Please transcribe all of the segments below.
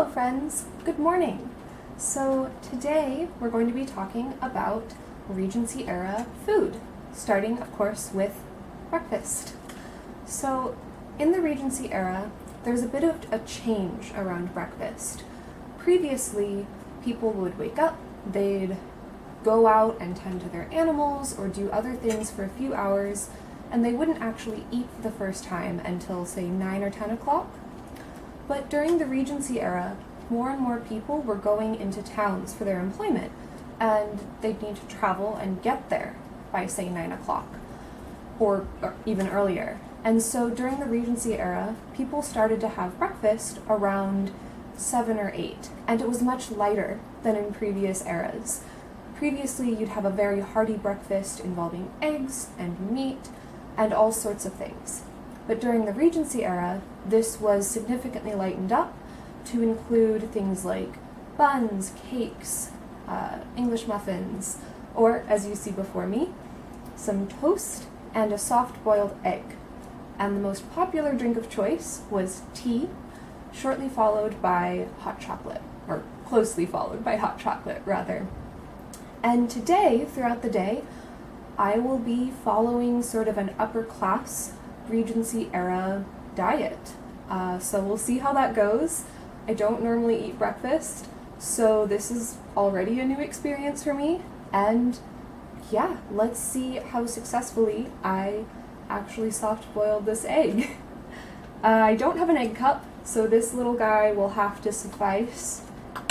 Hello friends, good morning. So today we're going to be talking about Regency Era food, starting of course with breakfast. So in the Regency Era, there's a bit of a change around breakfast. Previously, people would wake up, they'd go out and tend to their animals or do other things for a few hours, and they wouldn't actually eat for the first time until say 9 or 10 o'clock. But during the Regency Era, more and more people were going into towns for their employment, and they'd need to travel and get there by, say, 9 o'clock, or even earlier. And so during the Regency Era, people started to have breakfast around 7 or 8, and it was much lighter than in previous eras. Previously, you'd have a very hearty breakfast involving eggs and meat and all sorts of things. But during the Regency Era, this was significantly lightened up to include things like buns, cakes, English muffins, or, as you see before me, some toast and a soft-boiled egg. And the most popular drink of choice was tea, shortly followed by hot chocolate, or closely followed by hot chocolate, rather. And today, throughout the day, I will be following sort of an upper-class Regency Era diet. So we'll see how that goes. I don't normally eat breakfast, so this is already a new experience for me. And yeah, let's see how successfully I actually soft-boiled this egg. I don't have an egg cup, so this little guy will have to suffice.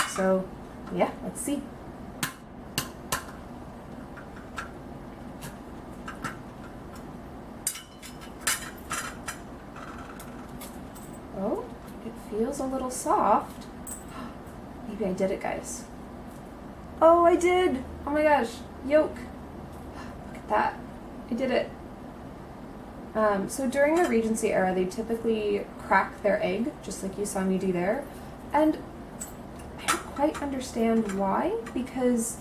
So yeah, let's see. Oh, it feels a little soft. Maybe I did it, guys. Oh, I did! Oh my gosh, yolk. Look at that. I did it. So during the Regency Era, they typically crack their egg, just like you saw me do there. And I don't quite understand why, because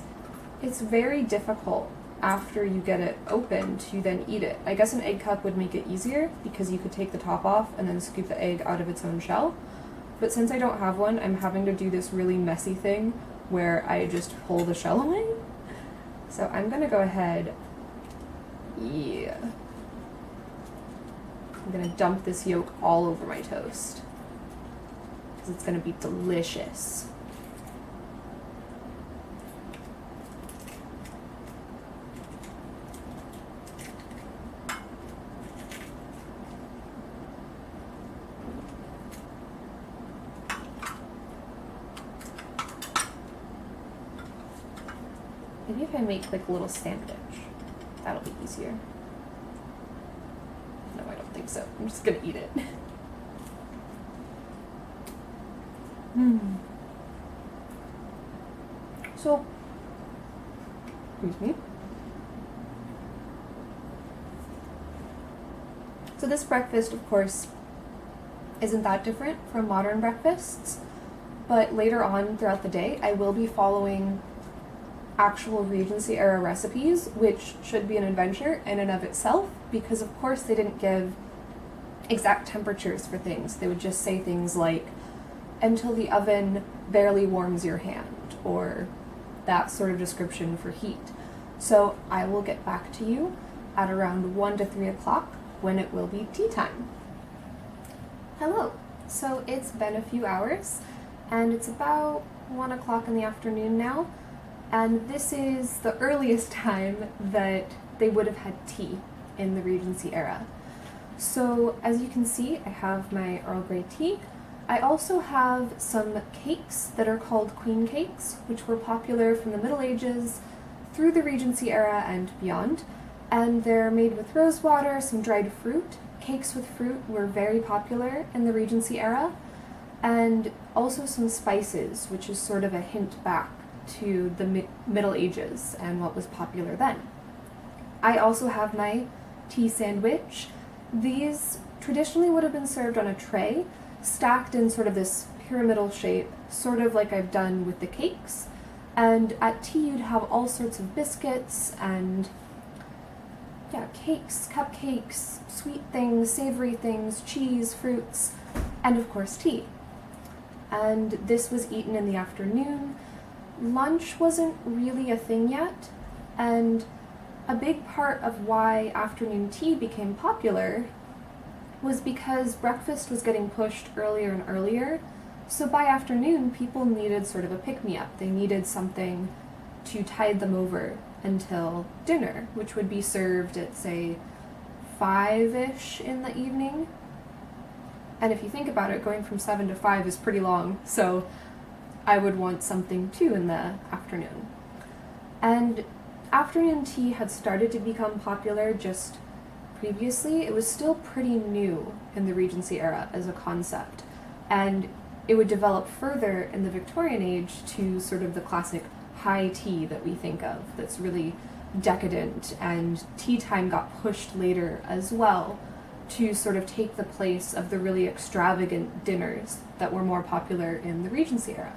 it's very difficult after you get it open to then eat it. I guess an egg cup would make it easier because you could take the top off and then scoop the egg out of its own shell. But since I don't have one, I'm having to do this really messy thing where I just pull the shell away. So I'm gonna go ahead, I'm gonna dump this yolk all over my toast because it's gonna be delicious. Maybe if I make like a little sandwich, that'll be easier. No, I don't think so. I'm just gonna eat it. So, excuse me. So this breakfast, of course, isn't that different from modern breakfasts, but later on throughout the day, I will be following actual Regency Era recipes, which should be an adventure in and of itself, because of course they didn't give exact temperatures for things. They would just say things like, until the oven barely warms your hand, or that sort of description for heat. So I will get back to you at around 1 to 3 o'clock when it will be tea time. Hello. So it's been a few hours, and it's about 1 o'clock in the afternoon now. And this is the earliest time that they would have had tea in the Regency Era. So as you can see, I have my Earl Grey tea. I also have some cakes that are called queen cakes, which were popular from the Middle Ages through the Regency Era and beyond. And they're made with rose water, some dried fruit. Cakes with fruit were very popular in the Regency Era. And also some spices, which is sort of a hint back to the Middle Ages and what was popular then. I also have my tea sandwich. These traditionally would have been served on a tray, stacked in sort of this pyramidal shape, sort of like I've done with the cakes. And at tea you'd have all sorts of biscuits and cakes, cupcakes, sweet things, savory things, cheese, fruits, and of course tea. and this was eaten in the afternoon. Lunch wasn't really a thing yet, and a big part of why afternoon tea became popular was because breakfast was getting pushed earlier and earlier. So by afternoon, people needed sort of a pick-me-up. They needed something to tide them over until dinner, which would be served at, say, 5-ish in the evening. And if you think about it, going from 7 to 5 is pretty long, so I would want something too in the afternoon. And afternoon tea had started to become popular just previously. It was still pretty new in the Regency era as a concept, and it would develop further in the Victorian age to sort of the classic high tea that we think of, that's really decadent, and tea time got pushed later as well to sort of take the place of the really extravagant dinners that were more popular in the Regency era.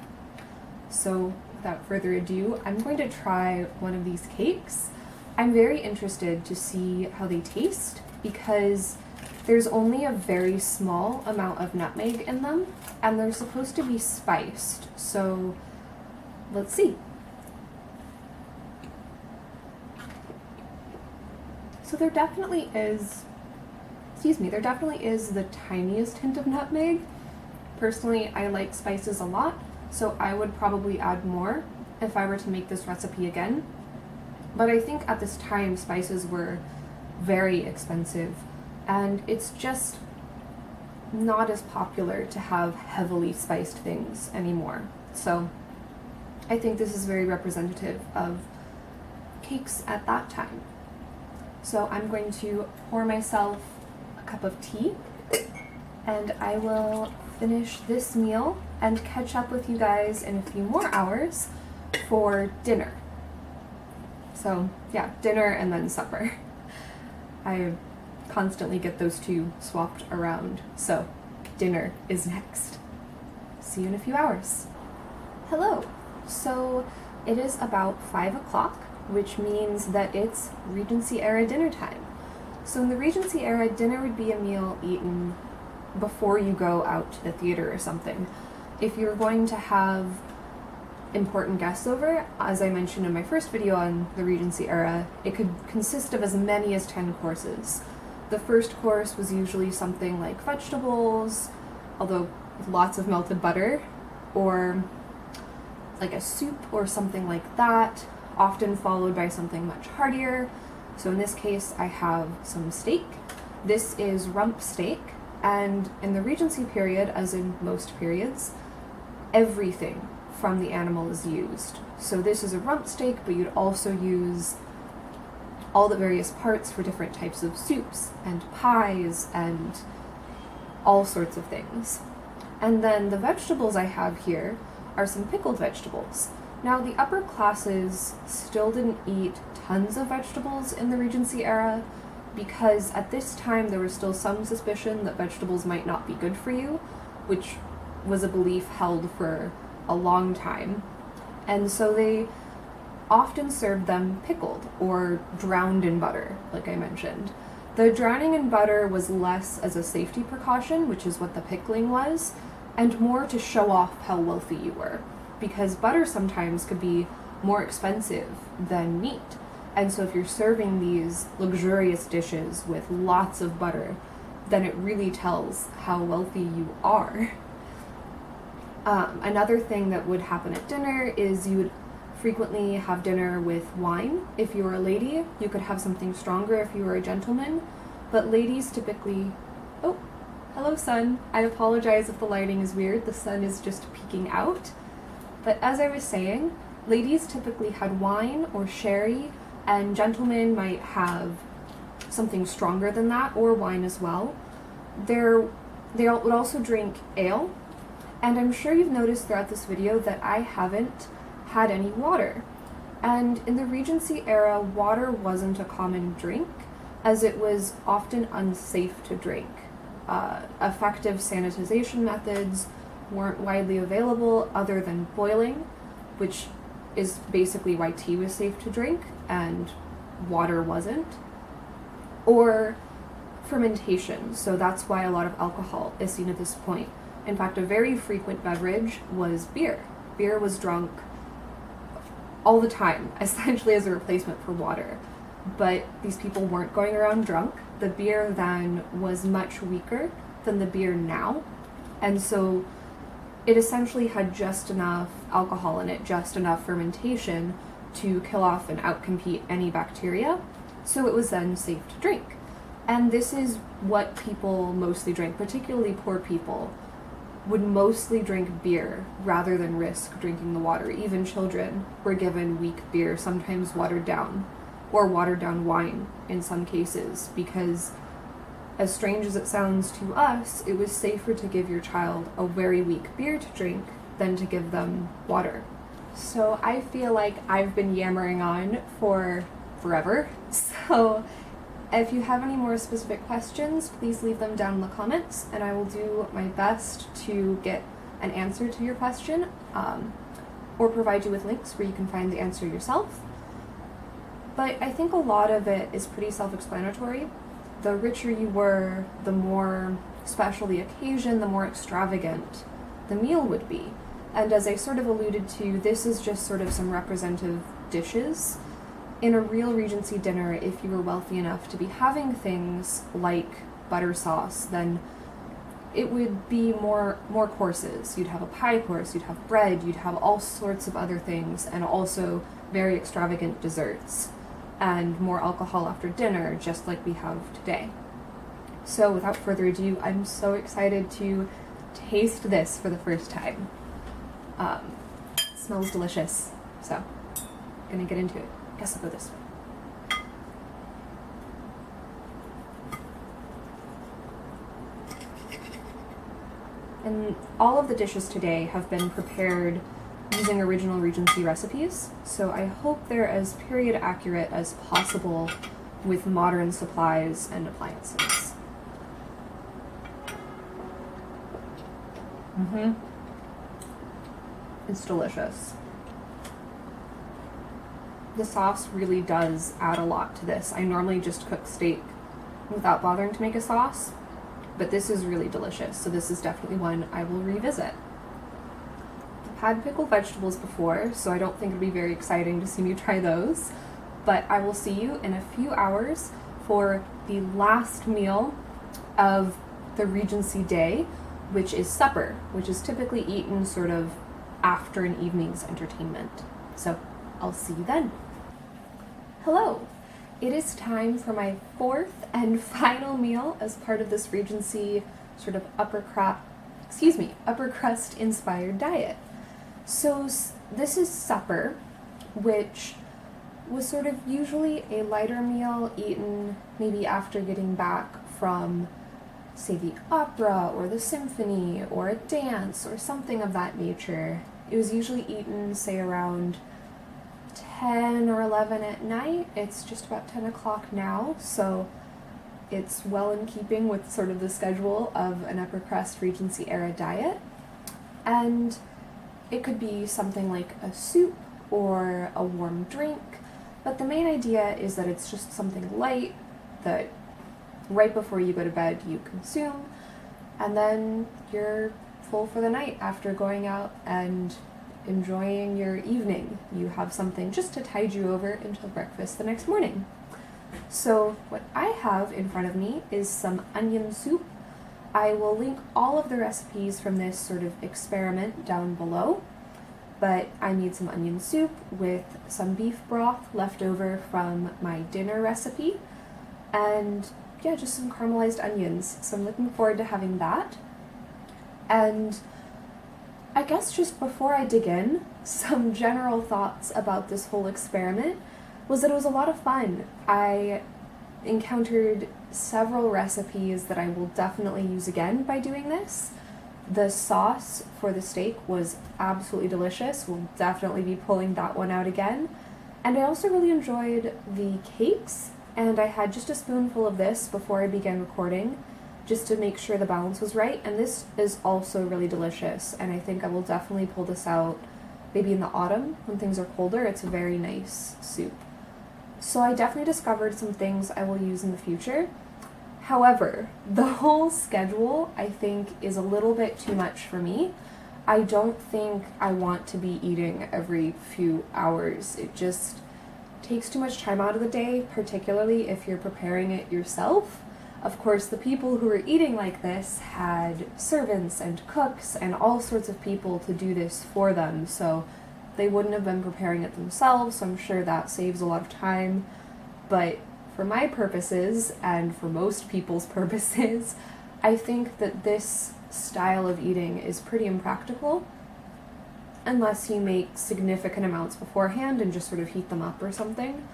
So without further ado, I'm going to try one of these cakes. I'm very interested to see how they taste because there's only a very small amount of nutmeg in them, and they're supposed to be spiced, so let's see. So there definitely is the tiniest hint of nutmeg. Personally, I like spices a lot, so I would probably add more if I were to make this recipe again. But I think at this time spices were very expensive, and it's just not as popular to have heavily spiced things anymore. So I think this is very representative of cakes at that time. So I'm going to pour myself a cup of tea, and I will finish this meal and catch up with you guys in a few more hours for dinner. So yeah, dinner and then supper. I constantly get those two swapped around, so dinner is next. See you in a few hours. Hello. So it is about 5 o'clock, which means that it's Regency era dinner time. So in the Regency era, dinner would be a meal eaten before you go out to the theater or something. If you're going to have important guests over, as I mentioned in my first video on the Regency era, it could consist of as many as 10 courses. The first course was usually something like vegetables, although with lots of melted butter, or like a soup or something like that, often followed by something much heartier. So in this case, I have some steak. This is rump steak, and in the Regency period, as in most periods, everything from the animal is used. So this is a rump steak, but you'd also use all the various parts for different types of soups and pies and all sorts of things. And then the vegetables I have here are some pickled vegetables. Now, the upper classes still didn't eat tons of vegetables in the Regency era because at this time there was still some suspicion that vegetables might not be good for you, which was a belief held for a long time. And so they often served them pickled or drowned in butter, like I mentioned. The drowning in butter was less as a safety precaution, which is what the pickling was, and more to show off how wealthy you were, because butter sometimes could be more expensive than meat. And so if you're serving these luxurious dishes with lots of butter, then it really tells how wealthy you are. Another thing that would happen at dinner is you would frequently have dinner with wine. If you were a lady, you could have something stronger if you were a gentleman, but ladies typically... Oh, hello sun. I apologize if the lighting is weird. The sun is just peeking out. But as I was saying, ladies typically had wine or sherry, and gentlemen might have something stronger than that, or wine as well. They would also drink ale, and I'm sure you've noticed throughout this video that I haven't had any water. And in the Regency era, water wasn't a common drink, as it was often unsafe to drink. Effective sanitization methods weren't widely available other than boiling, which is basically why tea was safe to drink and water wasn't, or fermentation. So that's why a lot of alcohol is seen at this point. In fact, a very frequent beverage was beer. Beer was drunk all the time, essentially as a replacement for water. But these people weren't going around drunk. The beer then was much weaker than the beer now. And so it essentially had just enough alcohol in it, just enough fermentation to kill off and outcompete any bacteria. So it was then safe to drink. And this is what people mostly drank, particularly poor people would mostly drink beer rather than risk drinking the water. Even children were given weak beer, sometimes watered down, or watered down wine in some cases, because as strange as it sounds to us, it was safer to give your child a very weak beer to drink than to give them water. So I feel like I've been yammering on for forever. So if you have any more specific questions, please leave them down in the comments, and I will do my best to get an answer to your question, or provide you with links where you can find the answer yourself. But I think a lot of it is pretty self-explanatory. The richer you were, the more special the occasion, the more extravagant the meal would be. And as I sort of alluded to, this is just sort of some representative dishes. In a real Regency dinner, if you were wealthy enough to be having things like butter sauce, then it would be more courses. You'd have a pie course, you'd have bread, you'd have all sorts of other things, and also very extravagant desserts, and more alcohol after dinner, just like we have today. So without further ado, I'm so excited to taste this for the first time. It smells delicious, so I'm gonna get into it. Guess I'll go this way. And all of the dishes today have been prepared using original Regency recipes, so I hope they're as period accurate as possible with modern supplies and appliances. It's delicious. The sauce really does add a lot to this. I normally just cook steak without bothering to make a sauce, but this is really delicious, so this is definitely one I will revisit. I've had pickled vegetables before, so I don't think it'll be very exciting to see me try those, but I will see you in a few hours for the last meal of the Regency day, which is supper, which is typically eaten sort of after an evening's entertainment. So I'll see you then. Hello! It is time for my fourth and final meal as part of this Regency sort of upper crust inspired diet. So this is supper, which was sort of usually a lighter meal eaten maybe after getting back from, say, the opera or the symphony or a dance or something of that nature. It was usually eaten, say, around 10 or 11 at night. It's just about 10 o'clock now, so it's well in keeping with sort of the schedule of an upper crust Regency era diet. And it could be something like a soup or a warm drink, but the main idea is that it's just something light that right before you go to bed you consume, and then you're full for the night after going out and enjoying your evening. You have something just to tide you over until breakfast the next morning. So what I have in front of me is some onion soup. I will link all of the recipes from this sort of experiment down below, but I made some onion soup with some beef broth left over from my dinner recipe, and yeah, just some caramelized onions. So I'm looking forward to having that. And I guess just before I dig in, some general thoughts about this whole experiment was that it was a lot of fun. I encountered several recipes that I will definitely use again by doing this. The sauce for the steak was absolutely delicious. We'll definitely be pulling that one out again. And I also really enjoyed the cakes, and I had just a spoonful of this before I began recording, just to make sure the balance was right. And this is also really delicious, and I think I will definitely pull this out maybe in the autumn when things are colder. It's a very nice soup. So I definitely discovered some things I will use in the future. However, the whole schedule, I think, is a little bit too much for me. I don't think I want to be eating every few hours. It just takes too much time out of the day, particularly if you're preparing it yourself. Of course, the people who were eating like this had servants and cooks and all sorts of people to do this for them, so they wouldn't have been preparing it themselves, so I'm sure that saves a lot of time. But for my purposes, and for most people's purposes, I think that this style of eating is pretty impractical unless you make significant amounts beforehand and just sort of heat them up or something.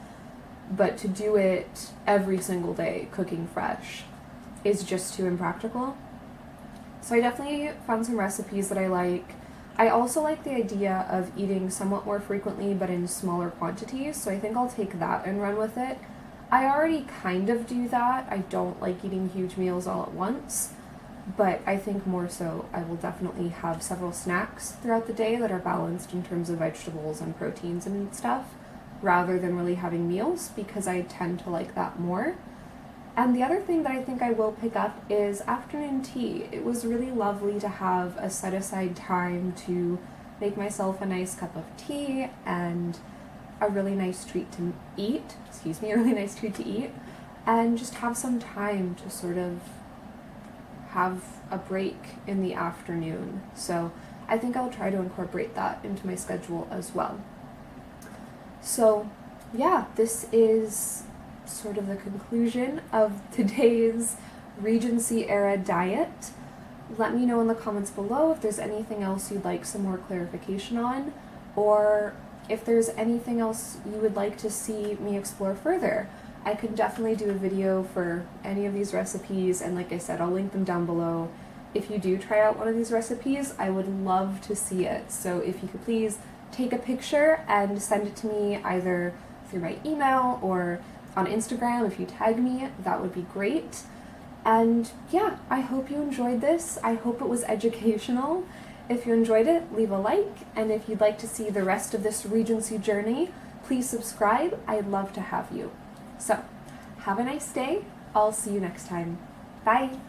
But to do it every single day, cooking fresh, is just too impractical. So I definitely found some recipes that I like. I also like the idea of eating somewhat more frequently but in smaller quantities, so I think I'll take that and run with it. I already kind of do that. I don't like eating huge meals all at once, but I think more so I will definitely have several snacks throughout the day that are balanced in terms of vegetables and proteins and stuff, rather than really having meals, because I tend to like that more. And the other thing that I think I will pick up is afternoon tea. It was really lovely to have a set aside time to make myself a nice cup of tea and a really nice treat to eat, and just have some time to sort of have a break in the afternoon. So I think I'll try to incorporate that into my schedule as well. So yeah, this is sort of the conclusion of today's Regency era diet. Let me know in the comments below if there's anything else you'd like some more clarification on, or if there's anything else you would like to see me explore further. I could definitely do a video for any of these recipes, and like I said, I'll link them down below. If you do try out one of these recipes, I would love to see it. So if you could please take a picture and send it to me either through my email or on Instagram. If you tag me, that would be great. And yeah, I hope you enjoyed this. I hope it was educational. If you enjoyed it, leave a like, and if you'd like to see the rest of this Regency journey, please subscribe. I'd love to have you. So, have a nice day. I'll see you next time. Bye!